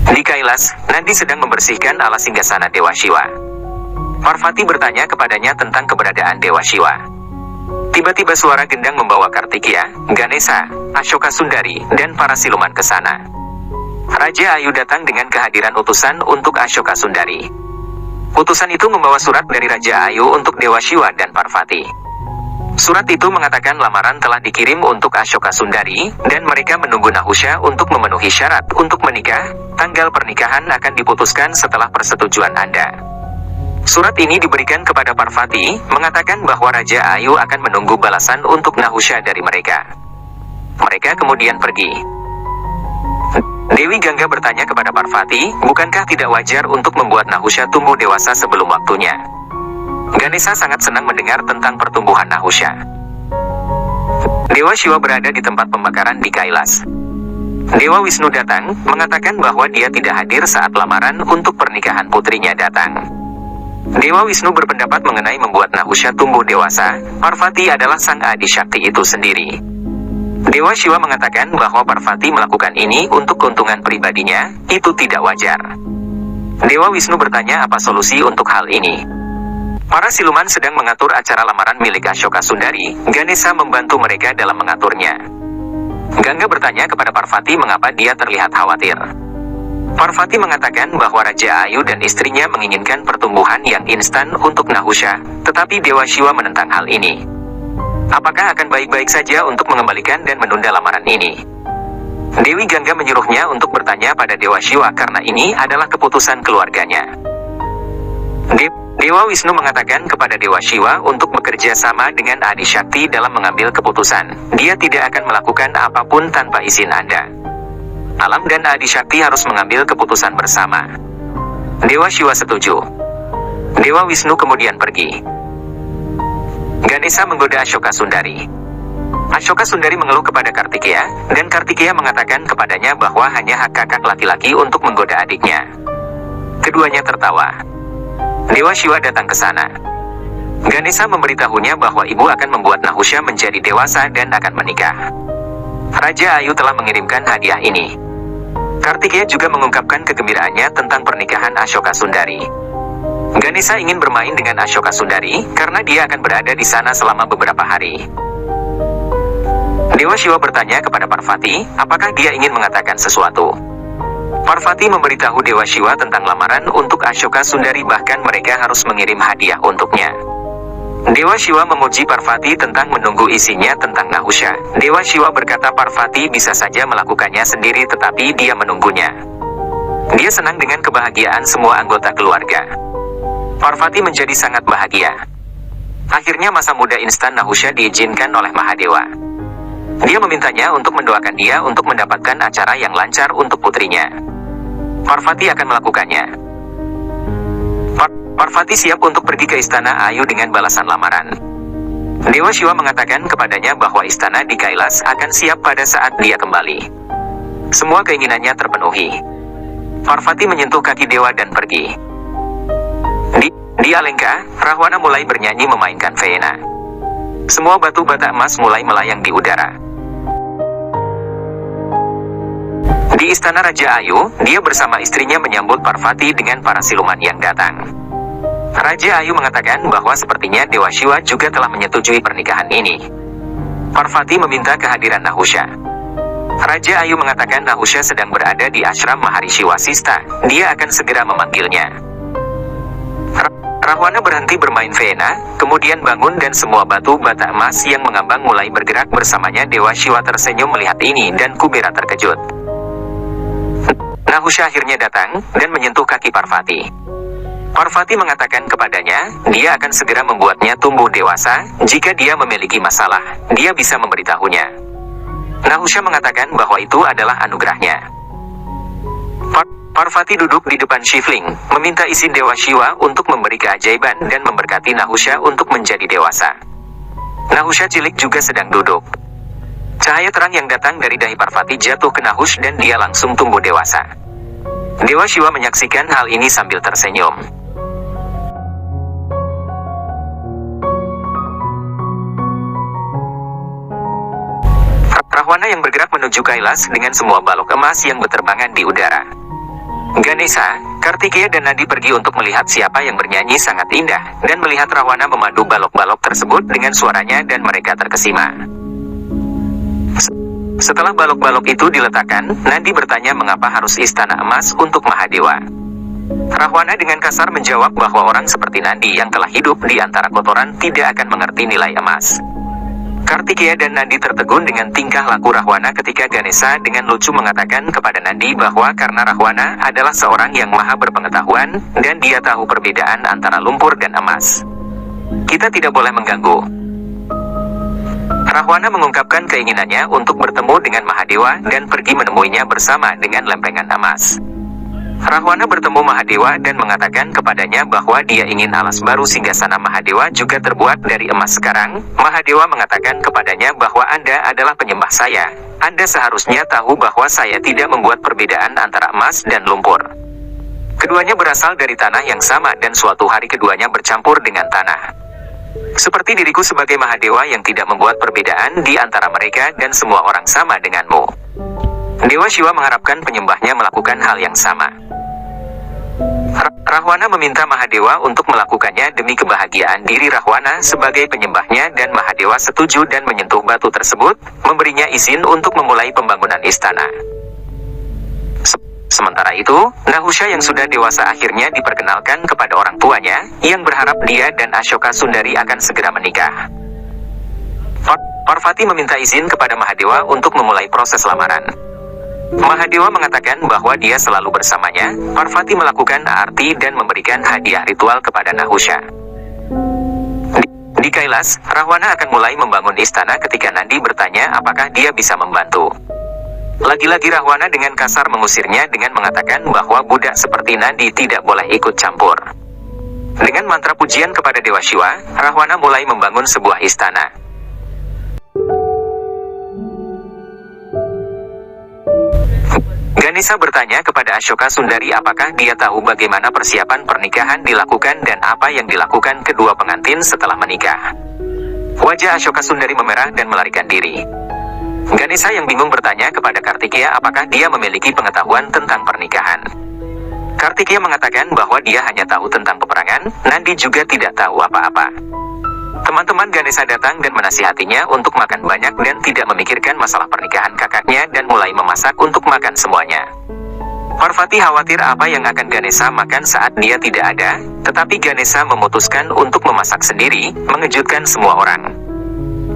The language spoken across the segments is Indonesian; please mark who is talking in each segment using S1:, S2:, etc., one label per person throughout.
S1: Di Kailas, Nandi sedang membersihkan alas singgasana Dewa Shiva. Parvati bertanya kepadanya tentang keberadaan Dewa Shiva. Tiba-tiba suara gendang membawa Kartikeya, Ganesha, Ashoka Sundari, dan para siluman ke sana. Raja Ayu datang dengan kehadiran utusan untuk Ashoka Sundari. Utusan itu membawa surat dari Raja Ayu untuk Dewa Shiva dan Parvati. Surat itu mengatakan lamaran telah dikirim untuk Ashoka Sundari, dan mereka menunggu Nahusha untuk memenuhi syarat untuk menikah. Tanggal pernikahan akan diputuskan setelah persetujuan Anda. Surat ini diberikan kepada Parvati, mengatakan bahwa Raja Ayu akan menunggu balasan untuk Nahusha dari mereka. Mereka kemudian pergi. Dewi Gangga bertanya kepada Parvati, bukankah tidak wajar untuk membuat Nahusha tumbuh dewasa sebelum waktunya? Ganesha sangat senang mendengar tentang pertumbuhan Nahusha. Dewa Shiva berada di tempat pembakaran di Kailas. Dewa Wisnu datang, mengatakan bahwa dia tidak hadir saat lamaran untuk pernikahan putrinya datang. Dewa Wisnu berpendapat mengenai membuat Nahusha tumbuh dewasa. Parvati adalah sang Adi Shakti itu sendiri. Dewa Shiva mengatakan bahwa Parvati melakukan ini untuk keuntungan pribadinya, itu tidak wajar. Dewa Wisnu bertanya apa solusi untuk hal ini. Para siluman sedang mengatur acara lamaran milik Ashoka Sundari. Ganesha membantu mereka dalam mengaturnya. Gangga bertanya kepada Parvati mengapa dia terlihat khawatir. Parvati mengatakan bahwa Raja Ayu dan istrinya menginginkan pertumbuhan yang instan untuk Nahusha, tetapi Dewa Shiva menentang hal ini. Apakah akan baik-baik saja untuk mengembalikan dan menunda lamaran ini? Dewi Gangga menyuruhnya untuk bertanya pada Dewa Shiva karena ini adalah keputusan keluarganya. Dewa Wisnu mengatakan kepada Dewa Shiva untuk bekerja sama dengan Adi Shakti dalam mengambil keputusan. Dia tidak akan melakukan apapun tanpa izin Anda. Alam dan Adi Shakti harus mengambil keputusan bersama. Dewa Shiva setuju. Dewa Wisnu kemudian pergi. Ganesha menggoda Ashoka Sundari. Ashoka Sundari mengeluh kepada Kartikeya, dan Kartikeya mengatakan kepadanya bahwa hanya hak kakak laki-laki untuk menggoda adiknya. Keduanya tertawa. Dewa Shiva datang ke sana. Ganesha memberitahunya bahwa ibu akan membuat Nahusha menjadi dewasa dan akan menikah. Raja Ayu telah mengirimkan hadiah ini. Kartikeya juga mengungkapkan kegembiraannya tentang pernikahan Ashoka Sundari. Ganesha ingin bermain dengan Ashoka Sundari, karena dia akan berada di sana selama beberapa hari. Dewa Shiva bertanya kepada Parvati, apakah dia ingin mengatakan sesuatu. Parvati memberitahu Dewa Shiva tentang lamaran untuk Ashoka Sundari, bahkan mereka harus mengirim hadiah untuknya. Dewa Shiva memuji Parvati tentang menunggu isinya tentang Nahusha. Dewa Shiva berkata Parvati bisa saja melakukannya sendiri tetapi dia menunggunya. Dia senang dengan kebahagiaan semua anggota keluarga. Parvati menjadi sangat bahagia. Akhirnya masa muda instan Nahusha diizinkan oleh Mahadewa. Dia memintanya untuk mendoakan dia untuk mendapatkan acara yang lancar untuk putrinya. Parvati akan melakukannya. Parvati siap untuk pergi ke istana Ayu dengan balasan lamaran. Dewa Shiva mengatakan kepadanya bahwa istana di Kailas akan siap pada saat dia kembali. Semua keinginannya terpenuhi. Parvati menyentuh kaki dewa dan pergi. Di Alenka, Rahwana mulai bernyanyi memainkan Vena. Semua batu bata emas mulai melayang di udara. Di istana Raja Ayu, dia bersama istrinya menyambut Parvati dengan para siluman yang datang. Raja Ayu mengatakan bahwa sepertinya Dewa Shiva juga telah menyetujui pernikahan ini. Parvati meminta kehadiran Nahusha. Raja Ayu mengatakan Nahusha sedang berada di ashram Maharishi Wasista. Dia akan segera memanggilnya. Rahwana berhenti bermain Vena, kemudian bangun dan semua batu bata emas yang mengambang mulai bergerak bersamanya. Dewa Shiva tersenyum melihat ini dan Kubera terkejut. Nahusha akhirnya datang dan menyentuh kaki Parvati. Parvati mengatakan kepadanya, dia akan segera membuatnya tumbuh dewasa. Jika dia memiliki masalah, dia bisa memberitahunya. Nahusha mengatakan bahwa itu adalah anugerahnya. Parvati duduk di depan Shivling, meminta izin Dewa Shiva untuk memberi keajaiban dan memberkati Nahusha untuk menjadi dewasa. Nahusha cilik juga sedang duduk. Cahaya terang yang datang dari dahi Parvati jatuh ke Nahush dan dia langsung tumbuh dewasa. Dewa Shiva menyaksikan hal ini sambil tersenyum. Rahwana yang bergerak menuju Kailas dengan semua balok emas yang berterbangan di udara. Ganesha, Kartikeya dan Nandi pergi untuk melihat siapa yang bernyanyi sangat indah, dan melihat Rahwana memadu balok-balok tersebut dengan suaranya dan mereka terkesima. Setelah balok-balok itu diletakkan, Nandi bertanya mengapa harus istana emas untuk Mahadewa. Rahwana dengan kasar menjawab bahwa orang seperti Nandi yang telah hidup di antara kotoran tidak akan mengerti nilai emas. Kartikeya dan Nandi tertegun dengan tingkah laku Rahwana ketika Ganesha dengan lucu mengatakan kepada Nandi bahwa karena Rahwana adalah seorang yang maha berpengetahuan, dan dia tahu perbedaan antara lumpur dan emas. Kita tidak boleh mengganggu. Rahwana mengungkapkan keinginannya untuk bertemu dengan Mahadewa dan pergi menemuinya bersama dengan lempengan emas. Rahwana bertemu Mahadewa dan mengatakan kepadanya bahwa dia ingin alas baru singgasana Mahadewa juga terbuat dari emas. Sekarang, Mahadewa mengatakan kepadanya bahwa Anda adalah penyembah saya. Anda seharusnya tahu bahwa saya tidak membuat perbedaan antara emas dan lumpur. Keduanya berasal dari tanah yang sama dan suatu hari keduanya bercampur dengan tanah. Seperti diriku sebagai Mahadewa yang tidak membuat perbedaan di antara mereka dan semua orang sama denganmu. Dewa Shiva mengharapkan penyembahnya melakukan hal yang sama. Rahwana meminta Mahadewa untuk melakukannya demi kebahagiaan diri Rahwana sebagai penyembahnya, dan Mahadewa setuju dan menyentuh batu tersebut, memberinya izin untuk memulai pembangunan istana. Sementara itu, Nahusha yang sudah dewasa akhirnya diperkenalkan kepada orang tuanya, yang berharap dia dan Ashoka Sundari akan segera menikah. Parvati meminta izin kepada Mahadewa untuk memulai proses lamaran. Mahadewa mengatakan bahwa dia selalu bersamanya. Parvati melakukan arti dan memberikan hadiah ritual kepada Nahusha. Di Kailas, Rahwana akan mulai membangun istana ketika Nandi bertanya apakah dia bisa membantu. Lagi-lagi Rahwana dengan kasar mengusirnya dengan mengatakan bahwa budak seperti Nandi tidak boleh ikut campur. Dengan mantra pujian kepada Dewa Shiva, Rahwana mulai membangun sebuah istana. Ganesha bertanya kepada Ashoka Sundari apakah dia tahu bagaimana persiapan pernikahan dilakukan dan apa yang dilakukan kedua pengantin setelah menikah. Wajah Ashoka Sundari memerah dan melarikan diri. Ganesha yang bingung bertanya kepada Kartikeya apakah dia memiliki pengetahuan tentang pernikahan. Kartikeya mengatakan bahwa dia hanya tahu tentang peperangan. Nandi juga tidak tahu apa-apa. Teman-teman Ganesha datang dan menasihatinya untuk makan banyak dan tidak memikirkan masalah pernikahan kakaknya dan mulai memasak untuk makan semuanya. Parvati khawatir apa yang akan Ganesha makan saat dia tidak ada, tetapi Ganesha memutuskan untuk memasak sendiri, mengejutkan semua orang.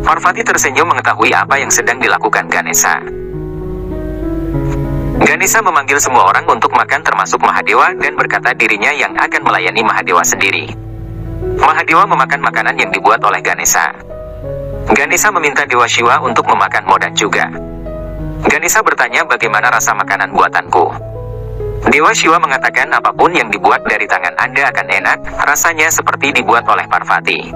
S1: Parvati tersenyum mengetahui apa yang sedang dilakukan Ganesha. Ganesha memanggil semua orang untuk makan termasuk Mahadewa dan berkata dirinya yang akan melayani Mahadewa sendiri. Mahadewa memakan makanan yang dibuat oleh Ganesha. Ganesha meminta Dewa Shiva untuk memakan modak juga. Ganesha bertanya bagaimana rasa makanan buatanku. Dewa Shiva mengatakan apapun yang dibuat dari tangan Anda akan enak, rasanya seperti dibuat oleh Parvati.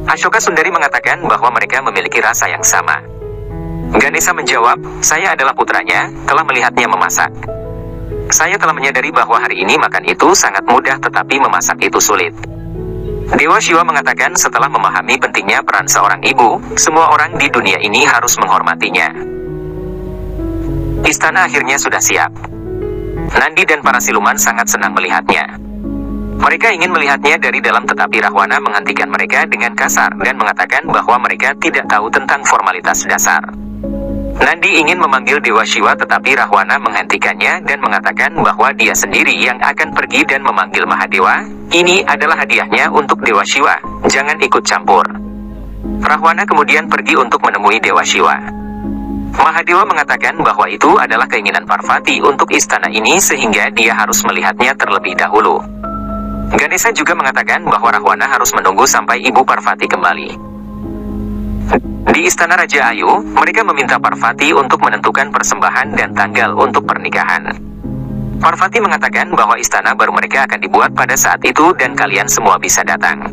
S1: Ashoka Sundari mengatakan bahwa mereka memiliki rasa yang sama. Ganesha menjawab, saya adalah putranya, telah melihatnya memasak. Saya telah menyadari bahwa hari ini makan itu sangat mudah tetapi memasak itu sulit. Dewa Shiva mengatakan setelah memahami pentingnya peran seorang ibu, semua orang di dunia ini harus menghormatinya. Istana akhirnya sudah siap. Nandi dan para siluman sangat senang melihatnya. Mereka ingin melihatnya dari dalam tetapi Rahwana menghentikan mereka dengan kasar dan mengatakan bahwa mereka tidak tahu tentang formalitas dasar. Nandi ingin memanggil Dewa Shiva tetapi Rahwana menghentikannya dan mengatakan bahwa dia sendiri yang akan pergi dan memanggil Mahadewa. Ini adalah hadiahnya untuk Dewa Shiva, jangan ikut campur. Rahwana kemudian pergi untuk menemui Dewa Shiva. Mahadewa mengatakan bahwa itu adalah keinginan Parvati untuk istana ini sehingga dia harus melihatnya terlebih dahulu. Ganesha juga mengatakan bahwa Rahwana harus menunggu sampai ibu Parvati kembali. Di istana Raja Ayu, mereka meminta Parvati untuk menentukan persembahan dan tanggal untuk pernikahan. Parvati mengatakan bahwa istana baru mereka akan dibuat pada saat itu dan kalian semua bisa datang.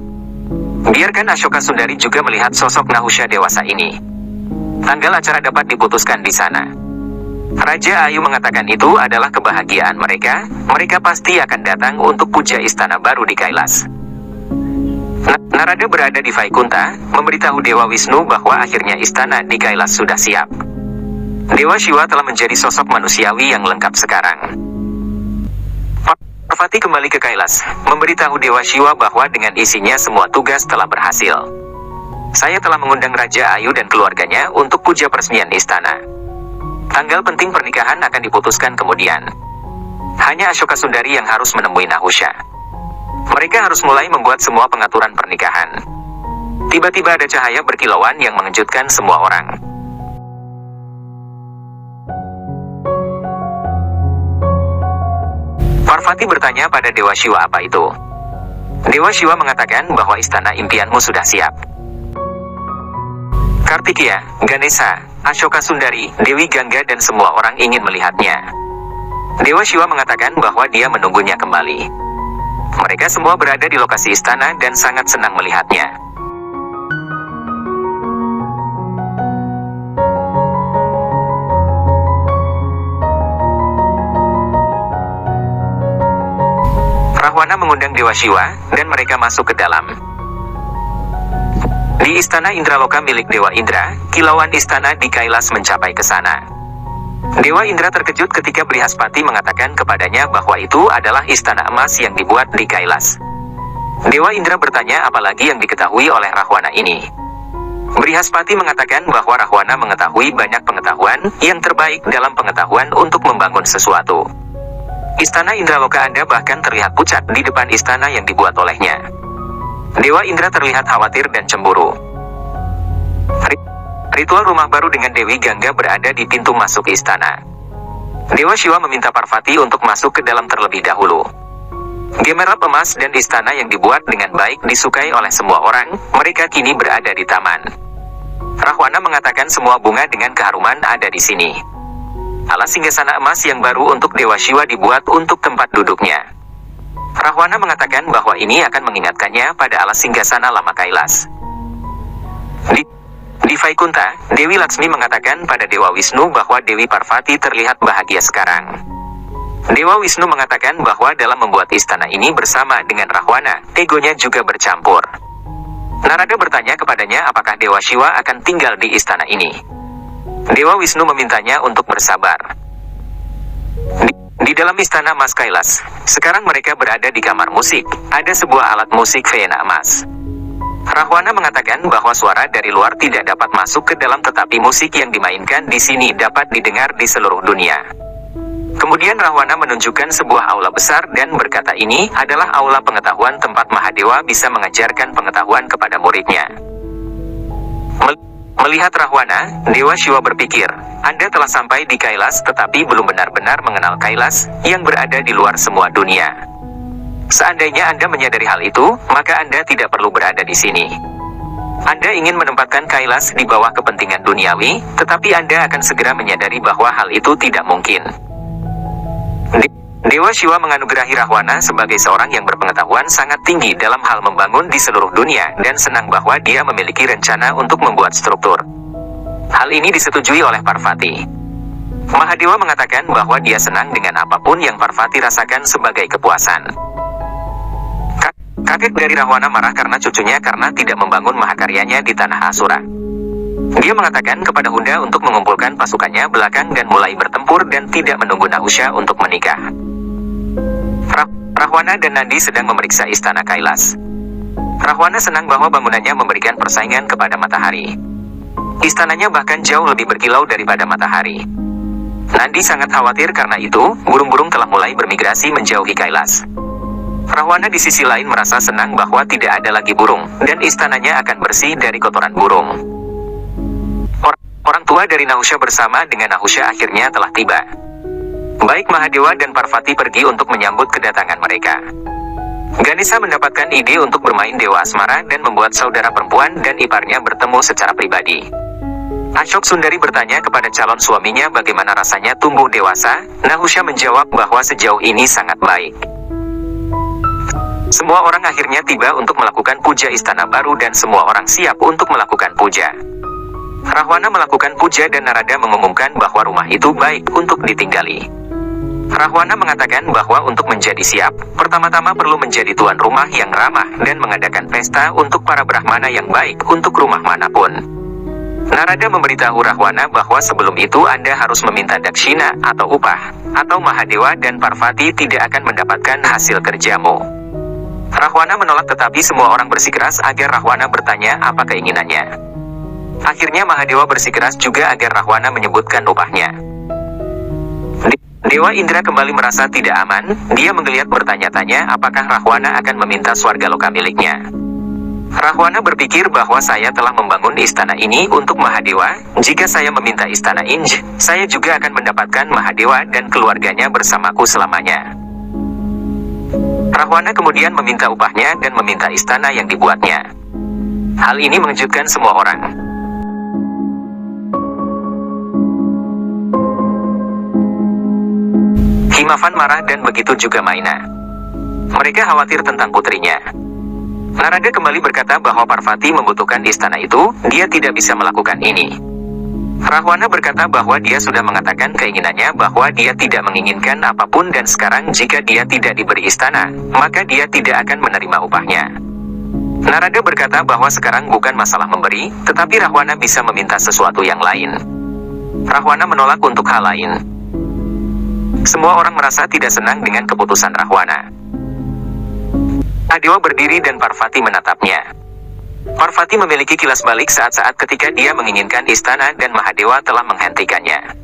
S1: Biarkan Ashoka Sundari juga melihat sosok Nahusha dewasa ini. Tanggal acara dapat diputuskan di sana. Raja Ayu mengatakan itu adalah kebahagiaan mereka. Mereka pasti akan datang untuk puja istana baru di Kailas. Narada berada di Vaikunta, memberitahu Dewa Wisnu bahwa akhirnya istana di Kailas sudah siap. Dewa Shiva telah menjadi sosok manusiawi yang lengkap sekarang. Parvati kembali ke Kailas, memberitahu Dewa Shiva bahwa dengan isinya semua tugas telah berhasil. Saya telah mengundang Raja Ayu dan keluarganya untuk puja peresmian istana. Tanggal penting pernikahan akan diputuskan kemudian. Hanya Ashoka Sundari yang harus menemui Nahusha. Mereka harus mulai membuat semua pengaturan pernikahan. Tiba-tiba ada cahaya berkilauan yang mengejutkan semua orang. Parvati bertanya pada Dewa Shiva apa itu. Dewa Shiva mengatakan bahwa istana impianmu sudah siap. Kartikeya, Ganesha, Ashoka Sundari, Dewi Gangga dan semua orang ingin melihatnya. Dewa Shiva mengatakan bahwa dia menunggunya kembali. Mereka semua berada di lokasi istana dan sangat senang melihatnya. Rahwana mengundang Dewa Shiva, dan mereka masuk ke dalam. Di istana Indraloka milik Dewa Indra, kilauan istana di Kailas mencapai ke sana. Dewa Indra terkejut ketika Brihaspati mengatakan kepadanya bahwa itu adalah istana emas yang dibuat di Kailas. Dewa Indra bertanya apalagi yang diketahui oleh Rahwana ini. Brihaspati mengatakan bahwa Rahwana mengetahui banyak pengetahuan yang terbaik dalam pengetahuan untuk membangun sesuatu. Istana Indraloka Anda bahkan terlihat pucat di depan istana yang dibuat olehnya. Dewa Indra terlihat khawatir dan cemburu. Ritual rumah baru dengan Dewi Gangga berada di pintu masuk istana. Dewa Shiva meminta Parvati untuk masuk ke dalam terlebih dahulu. Gemerlap emas dan istana yang dibuat dengan baik disukai oleh semua orang, mereka kini berada di taman. Rahwana mengatakan semua bunga dengan keharuman ada di sini. Alas singgasana emas yang baru untuk Dewa Shiva dibuat untuk tempat duduknya. Rahwana mengatakan bahwa ini akan mengingatkannya pada alas singgasana lama Kailas. Di Vaikunta, Dewi Laksmi mengatakan pada Dewa Wisnu bahwa Dewi Parvati terlihat bahagia sekarang. Dewa Wisnu mengatakan bahwa dalam membuat istana ini bersama dengan Rahwana, egonya juga bercampur. Narada bertanya kepadanya apakah Dewa Shiva akan tinggal di istana ini. Dewa Wisnu memintanya untuk bersabar. Di dalam istana Mas Kailas, sekarang mereka berada di kamar musik. Ada sebuah alat musik Vena emas. Rahwana mengatakan bahwa suara dari luar tidak dapat masuk ke dalam, tetapi musik yang dimainkan di sini dapat didengar di seluruh dunia. Kemudian Rahwana menunjukkan sebuah aula besar dan berkata ini adalah aula pengetahuan tempat Mahadewa bisa mengajarkan pengetahuan kepada muridnya. Melihat Rahwana, Dewa Shiva berpikir, Anda telah sampai di Kailas tetapi belum benar-benar mengenal Kailas, yang berada di luar semua dunia. Seandainya Anda menyadari hal itu, maka Anda tidak perlu berada di sini. Anda ingin menempatkan Kailas di bawah kepentingan duniawi, tetapi Anda akan segera menyadari bahwa hal itu tidak mungkin. Dewa Shiva menganugerahi Rahwana sebagai seorang yang berpengetahuan sangat tinggi dalam hal membangun di seluruh dunia dan senang bahwa dia memiliki rencana untuk membuat struktur. Hal ini disetujui oleh Parvati. Mahadewa mengatakan bahwa dia senang dengan apapun yang Parvati rasakan sebagai kepuasan. Kakek dari Rahwana marah karena cucunya tidak membangun mahakaryanya di tanah Asura. Dia mengatakan kepada Hunda untuk mengumpulkan pasukannya belakang dan mulai bertempur dan tidak menunggu Nahusha untuk menikah. Rahwana dan Nandi sedang memeriksa istana Kailas. Rahwana senang bahwa bangunannya memberikan persaingan kepada matahari. Istananya bahkan jauh lebih berkilau daripada matahari. Nandi sangat khawatir karena itu, burung-burung telah mulai bermigrasi menjauhi Kailas. Rahwana di sisi lain merasa senang bahwa tidak ada lagi burung, dan istananya akan bersih dari kotoran burung. Orang tua dari Nahusha bersama dengan Nahusha akhirnya telah tiba. Baik Mahadewa dan Parvati pergi untuk menyambut kedatangan mereka. Ganesha mendapatkan ide untuk bermain Dewa Asmara dan membuat saudara perempuan dan iparnya bertemu secara pribadi. Ashoka Sundari bertanya kepada calon suaminya bagaimana rasanya tumbuh dewasa. Nahusha menjawab bahwa sejauh ini sangat baik. Semua orang akhirnya tiba untuk melakukan puja istana baru dan semua orang siap untuk melakukan puja. Rahwana melakukan puja dan Narada mengumumkan bahwa rumah itu baik untuk ditinggali. Rahwana mengatakan bahwa untuk menjadi siap, pertama-tama perlu menjadi tuan rumah yang ramah dan mengadakan pesta untuk para Brahmana yang baik untuk rumah manapun. Narada memberitahu Rahwana bahwa sebelum itu Anda harus meminta dakshina atau upah, atau Mahadewa dan Parvati tidak akan mendapatkan hasil kerjamu. Rahwana menolak, tetapi semua orang bersikeras agar Rahwana bertanya apa keinginannya. Akhirnya Mahadewa bersikeras juga agar Rahwana menyebutkan upahnya. Dewa Indra kembali merasa tidak aman. Dia menggeliat bertanya-tanya apakah Rahwana akan meminta swarga loka miliknya. Rahwana berpikir bahwa saya telah membangun istana ini untuk Mahadewa. Jika saya meminta istana Inj, saya juga akan mendapatkan Mahadewa dan keluarganya bersamaku selamanya. Rahwana kemudian meminta upahnya dan meminta istana yang dibuatnya. Hal ini mengejutkan semua orang. Himavan marah dan begitu juga Maina. Mereka khawatir tentang putrinya. Narada kembali berkata bahwa Parvati membutuhkan istana itu, dia tidak bisa melakukan ini. Rahwana berkata bahwa dia sudah mengatakan keinginannya bahwa dia tidak menginginkan apapun dan sekarang jika dia tidak diberi istana, maka dia tidak akan menerima upahnya. Narada berkata bahwa sekarang bukan masalah memberi, tetapi Rahwana bisa meminta sesuatu yang lain. Rahwana menolak untuk hal lain. Semua orang merasa tidak senang dengan keputusan Rahwana. Mahadewa berdiri dan Parvati menatapnya. Parvati memiliki kilas balik saat-saat ketika dia menginginkan istana dan Mahadewa telah menghentikannya.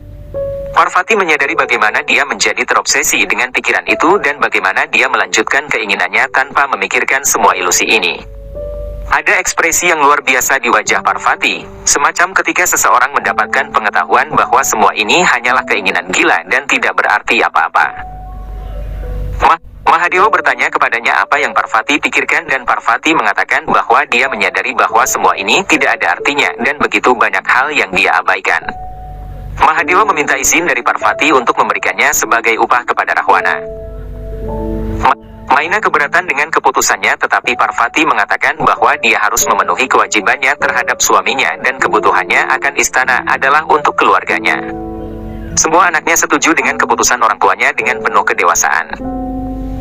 S1: Parvati menyadari bagaimana dia menjadi terobsesi dengan pikiran itu dan bagaimana dia melanjutkan keinginannya tanpa memikirkan semua ilusi ini. Ada ekspresi yang luar biasa di wajah Parvati, semacam ketika seseorang mendapatkan pengetahuan bahwa semua ini hanyalah keinginan gila dan tidak berarti apa-apa. Mahadewa bertanya kepadanya apa yang Parvati pikirkan dan Parvati mengatakan bahwa dia menyadari bahwa semua ini tidak ada artinya dan begitu banyak hal yang dia abaikan. Mahadewa meminta izin dari Parvati untuk memberikannya sebagai upah kepada Rahwana. Maina keberatan dengan keputusannya, tetapi Parvati mengatakan bahwa dia harus memenuhi kewajibannya terhadap suaminya dan kebutuhannya akan istana adalah untuk keluarganya. Semua anaknya setuju dengan keputusan orang tuanya dengan penuh kedewasaan.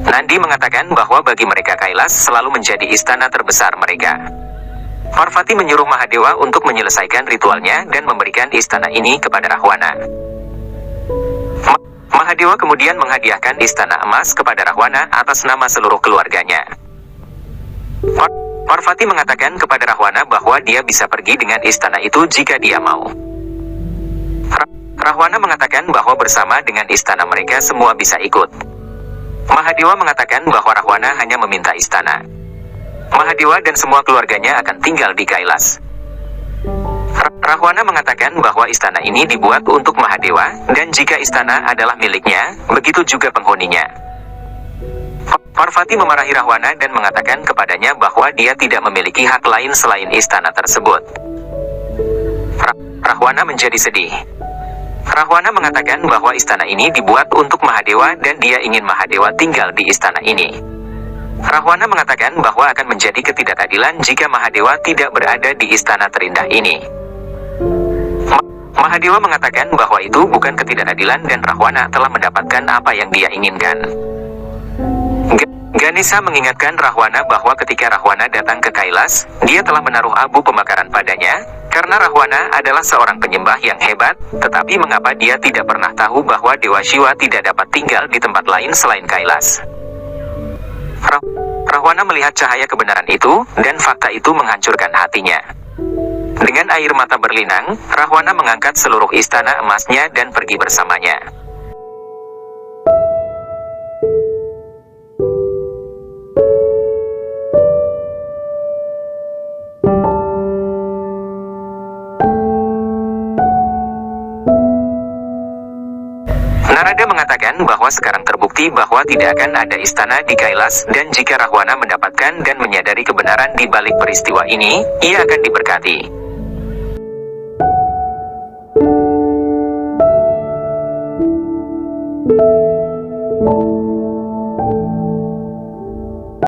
S1: Nandi mengatakan bahwa bagi mereka Kailas selalu menjadi istana terbesar mereka. Parvati menyuruh Mahadewa untuk menyelesaikan ritualnya dan memberikan istana ini kepada Rahwana. Mahadewa kemudian menghadiahkan istana emas kepada Rahwana atas nama seluruh keluarganya. Parvati mengatakan kepada Rahwana bahwa dia bisa pergi dengan istana itu jika dia mau. Rahwana mengatakan bahwa bersama dengan istana mereka semua bisa ikut. Mahadewa mengatakan bahwa Rahwana hanya meminta istana. Mahadewa dan semua keluarganya akan tinggal di Kailas. Rahwana mengatakan bahwa istana ini dibuat untuk Mahadewa, dan jika istana adalah miliknya, begitu juga penghuninya. Parvati memarahi Rahwana dan mengatakan kepadanya bahwa dia tidak memiliki hak lain selain istana tersebut. Rahwana menjadi sedih. Rahwana mengatakan bahwa istana ini dibuat untuk Mahadewa dan dia ingin Mahadewa tinggal di istana ini. Rahwana mengatakan bahwa akan menjadi ketidakadilan jika Mahadewa tidak berada di istana terindah ini. Mahadewa mengatakan bahwa itu bukan ketidakadilan dan Rahwana telah mendapatkan apa yang dia inginkan. Ganesha mengingatkan Rahwana bahwa ketika Rahwana datang ke Kailas, dia telah menaruh abu pembakaran padanya, karena Rahwana adalah seorang penyembah yang hebat, tetapi mengapa dia tidak pernah tahu bahwa Dewa Shiva tidak dapat tinggal di tempat lain selain Kailas? Rahwana melihat cahaya kebenaran itu, dan fakta itu menghancurkan hatinya. Dengan air mata berlinang, Rahwana mengangkat seluruh istana emasnya dan pergi bersamanya. Narada mengatakan bahwa sekarang terbukti bahwa tidak akan ada istana di Kailas dan jika Rahwana mendapatkan dan menyadari kebenaran di balik peristiwa ini, ia akan diberkati.